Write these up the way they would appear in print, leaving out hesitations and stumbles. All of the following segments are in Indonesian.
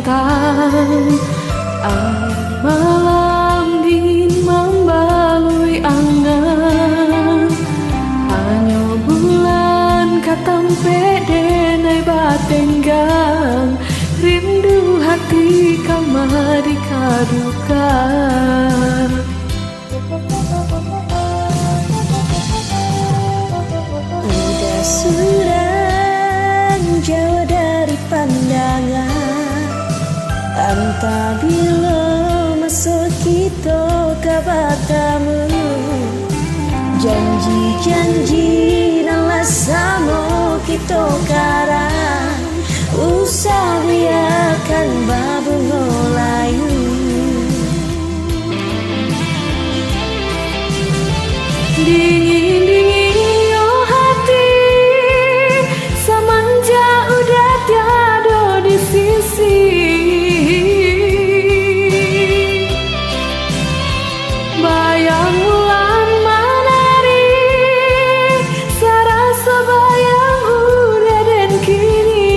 bintang. Air malam dingin membalui angan, hanya bulan katampe denai batenggang. Rindu hati kama dikadukan. Udah surang jauh dari pandangan, entah bila masuk kita ke batamu. Janji-janji nalah sama kita karang, usah biarkan babungo layu. Dingin-dingin yo hati, semenjak udah tiada di sisi. Bayang bulan menari, serasa bayang udah dan kini.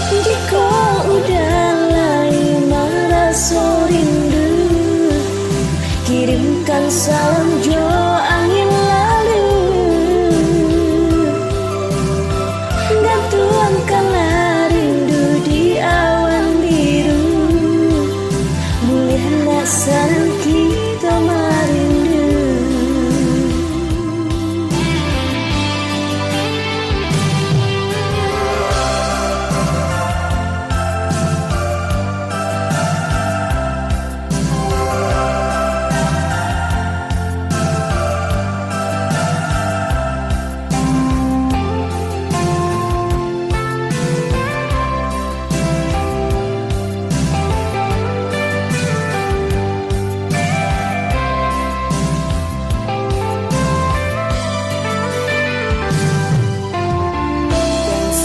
Jika udah lain merasa rindu, kirimkan salam jo angin lalu, dan tuangkanlah rindu di awan biru. Boleh nak senang kita merindu.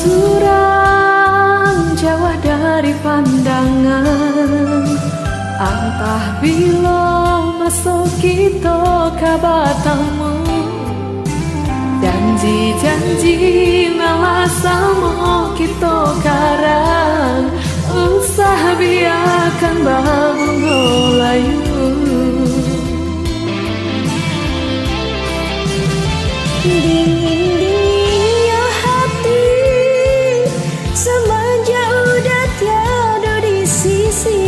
Surang jauh dari pandangan, entah bila masuk kita ke batamu. Janji-janji nalah sama kita karang, usah biarkan babungo layu. Dingin-dingin ya hati, semenjak udah tiada di sisi.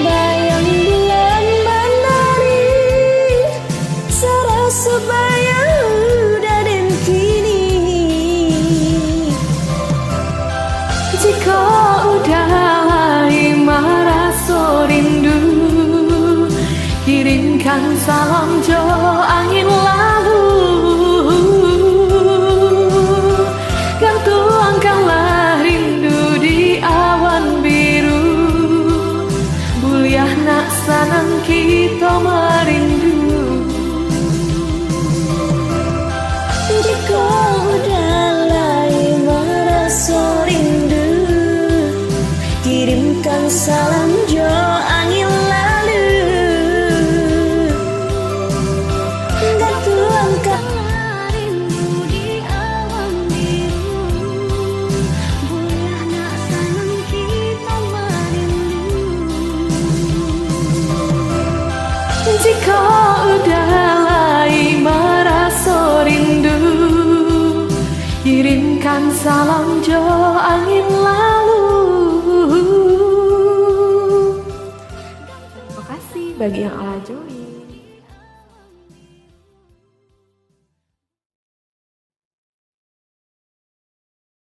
Bayang bulan menari, serasa bayang udah dan kini. Jika udah lain merasa rindu, kirimkan salam jo angin lalu, kan tuangkanlah rindu di awan biru. Buliah nak sanang kita merindu. Jika udah lain merasa rindu, kirimkan salam jo angin lalu, dan tuangkanlah rindu di awan biru. Boleh nak senang kita merindu. Jika udah lain merasa rindu, kirimkan salam jo angin lalu. Terima kasih bagi yang